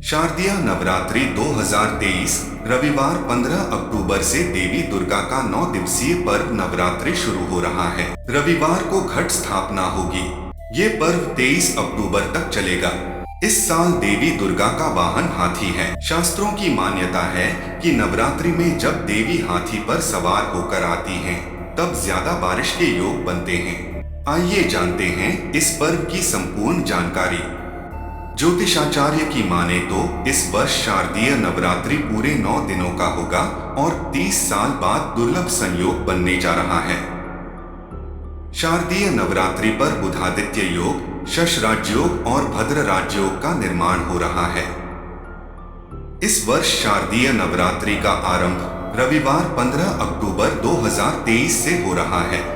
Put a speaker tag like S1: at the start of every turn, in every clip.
S1: शारदीय नवरात्रि 2023 रविवार 15 अक्टूबर से देवी दुर्गा का 9 दिवसीय पर्व नवरात्रि शुरू हो रहा है। रविवार को घट स्थापना होगी। ये पर्व 23 अक्टूबर तक चलेगा। इस साल देवी दुर्गा का वाहन हाथी है। शास्त्रों की मान्यता है कि नवरात्रि में जब देवी हाथी पर सवार होकर आती हैं, तब ज्यादा बारिश के योग बनते हैं। आइए जानते हैं इस पर्व की संपूर्ण जानकारी। ज्योतिषाचार्य की माने तो इस वर्ष शारदीय नवरात्रि पूरे 9 दिनों का होगा और 30 साल बाद दुर्लभ संयोग बनने जा रहा है। शारदीय नवरात्रि पर बुधादित्य योग, शश राजयोग और भद्र राजयोग का निर्माण हो रहा है। इस वर्ष शारदीय नवरात्रि का आरंभ रविवार 15 अक्टूबर 2023 से हो रहा है।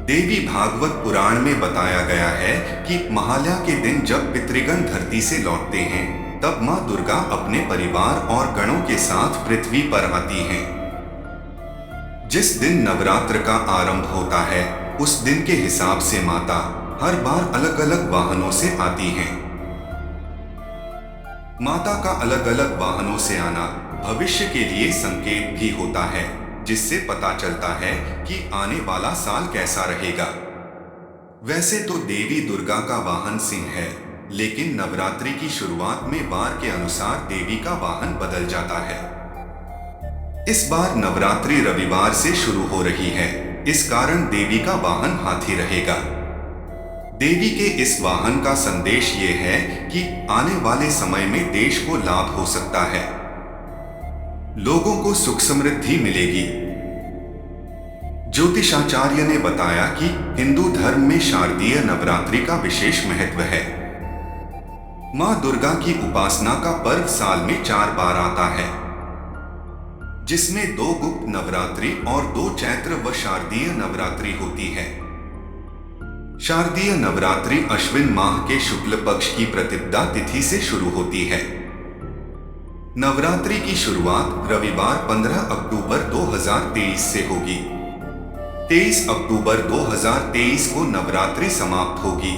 S1: देवी भागवत पुराण में बताया गया है कि महालया के दिन जब पितृगण धरती से लौटते हैं, तब मां दुर्गा अपने परिवार और गणों के साथ पृथ्वी पर आती हैं। जिस दिन नवरात्र का आरंभ होता है, उस दिन के हिसाब से माता हर बार अलग अलग वाहनों से आती हैं। माता का अलग अलग वाहनों से आना भविष्य के लिए संकेत भी होता है, जिससे पता चलता है कि आने वाला साल कैसा रहेगा। वैसे तो देवी दुर्गा का वाहन सिंह है, लेकिन नवरात्रि की शुरुआत में वार के अनुसार देवी का वाहन बदल जाता है। इस बार नवरात्रि रविवार से शुरू हो रही है, इस कारण देवी का वाहन हाथी रहेगा। देवी के इस वाहन का संदेश ये है कि आने वाले समय में देश को लाभ हो सकता है, लोगों को सुख समृद्धि मिलेगी। ज्योतिषाचार्य ने बताया कि हिंदू धर्म में शारदीय नवरात्रि का विशेष महत्व है। मां दुर्गा की उपासना का पर्व साल में 4 बार आता है, जिसमें 2 गुप्त नवरात्रि और 2 चैत्र व शारदीय नवरात्रि होती है। शारदीय नवरात्रि अश्विन माह के शुक्ल पक्ष की प्रतिपदा तिथि से शुरू होती है। नवरात्रि की शुरुआत रविवार 15 अक्टूबर 2023 से होगी। 23 अक्टूबर 2023 को नवरात्रि समाप्त होगी।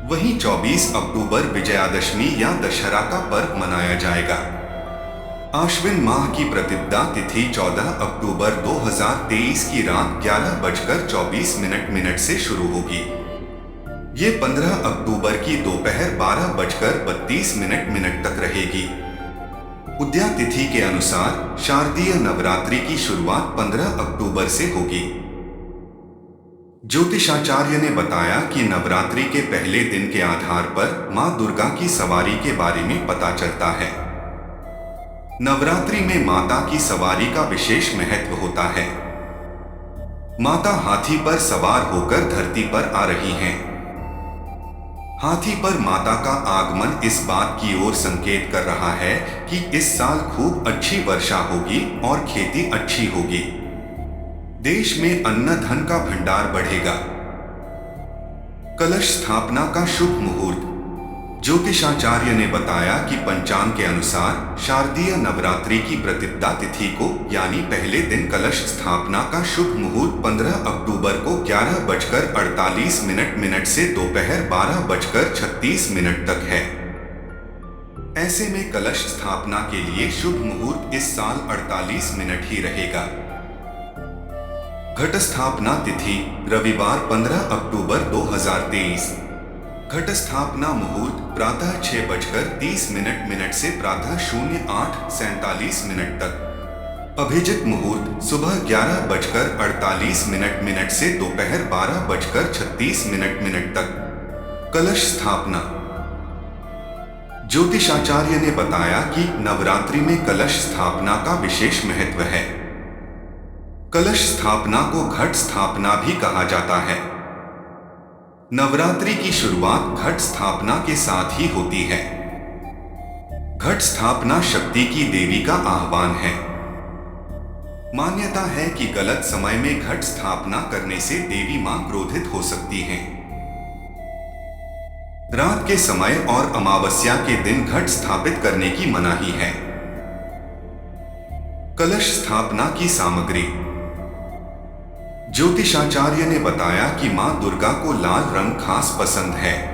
S1: वहीं 24 अक्टूबर विजयादशमी या दशहरा का पर्व मनाया जाएगा। आश्विन माह की प्रतिपदा तिथि 14 अक्टूबर 2023 की रात 11:24 से शुरू होगी। ये 15 अक्टूबर की दोपहर 12:32 तक रहेगी। उदया तिथि के अनुसार शारदीय नवरात्रि की शुरुआत 15 अक्टूबर से होगी। ज्योतिषाचार्य ने बताया कि नवरात्रि के पहले दिन के आधार पर मां दुर्गा की सवारी के बारे में पता चलता है। नवरात्रि में माता की सवारी का विशेष महत्व होता है। माता हाथी पर सवार होकर धरती पर आ रही हैं। हाथी पर माता का आगमन इस बात की ओर संकेत कर रहा है कि इस साल खूब अच्छी वर्षा होगी और खेती अच्छी होगी। देश में अन्न धन का भंडार बढ़ेगा। कलश स्थापना का शुभ मुहूर्त। ज्योतिषाचार्य ने बताया कि पंचांग के अनुसार शारदीय नवरात्रि की प्रतिपदा तिथि को यानी पहले दिन कलश स्थापना का शुभ मुहूर्त 15 अक्टूबर को 11:48 से दोपहर 12:36 तक है। ऐसे में कलश स्थापना के लिए शुभ मुहूर्त इस साल 48 मिनट ही रहेगा। घट स्थापना तिथि रविवार 15 अक्टूबर 2023। घट स्थापना मुहूर्त प्रातः 6:30 से प्रातः 08:47 तक। अभिजित मुहूर्त सुबह 11:48 से दोपहर 12:36 तक। कलश स्थापना। ज्योतिषाचार्य ने बताया कि नवरात्रि में कलश स्थापना का विशेष महत्व है। कलश स्थापना को घट स्थापना भी कहा जाता है। नवरात्रि की शुरुआत घट स्थापना के साथ ही होती है। घट स्थापना शक्ति की देवी का आह्वान है। मान्यता है कि गलत समय में घट स्थापना करने से देवी मां क्रोधित हो सकती हैं। रात के समय और अमावस्या के दिन घट स्थापित करने की मनाही है। कलश स्थापना की सामग्री। ज्योतिषाचार्य ने बताया कि मां दुर्गा को लाल रंग खास पसंद है।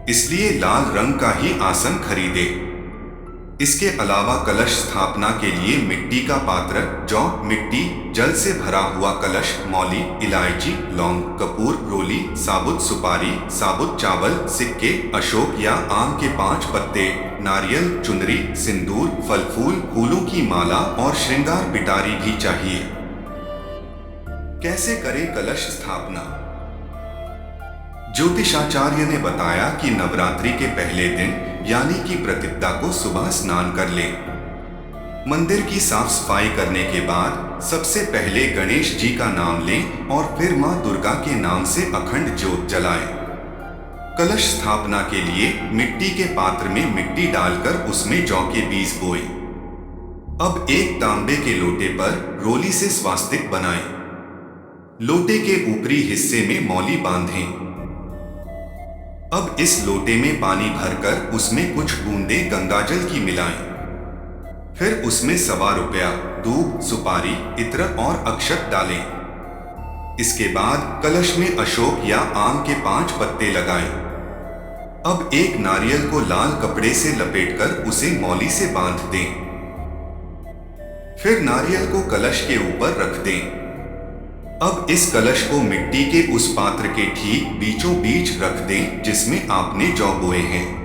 S1: इसलिए लाल रंग का ही आसन खरीदे। इसके अलावा कलश स्थापना के लिए मिट्टी का पात्र, जौ, मिट्टी, जल से भरा हुआ कलश, मौली, इलायची, लौंग, कपूर, रोली, साबुत सुपारी, साबुत चावल, सिक्के, अशोक या आम के 5 पत्ते, नारियल, चुनरी, सिंदूर, फल फूल, फूलों की माला और श्रृंगार पिटारी भी चाहिए। कैसे करें कलश स्थापना? ज्योतिषाचार्य ने बताया कि नवरात्रि के पहले दिन यानी कि प्रतिपदा को सुबह स्नान कर ले। मंदिर की साफ सफाई करने के बाद सबसे पहले गणेश जी का नाम लें और फिर मां दुर्गा के नाम से अखंड ज्योत जलाएं। कलश स्थापना के लिए मिट्टी के पात्र में मिट्टी डालकर उसमें जौ के बीज बोए। अब एक तांबे के लोटे पर रोली से स्वास्तिक बनाएं। लोटे के ऊपरी हिस्से में मौली बांधें। अब इस लोटे में पानी भरकर उसमें कुछ बूंदें गंगाजल की मिलाएं। फिर उसमें ₹1.25, दूब, सुपारी, इत्र और अक्षत डालें। इसके बाद कलश में अशोक या आम के 5 पत्ते लगाएं। अब एक नारियल को लाल कपड़े से लपेटकर उसे मौली से बांध दें। फिर नारियल को कलश के ऊपर रख दें। अब इस कलश को मिट्टी के उस पात्र के ठीक बीचों बीच रख दें जिसमें आपने जौ बोए हैं।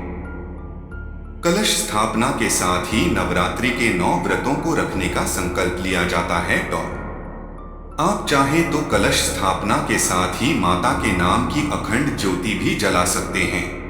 S1: कलश स्थापना के साथ ही नवरात्रि के 9 व्रतों को रखने का संकल्प लिया जाता है। आप चाहें तो कलश स्थापना के साथ ही माता के नाम की अखंड ज्योति भी जला सकते हैं।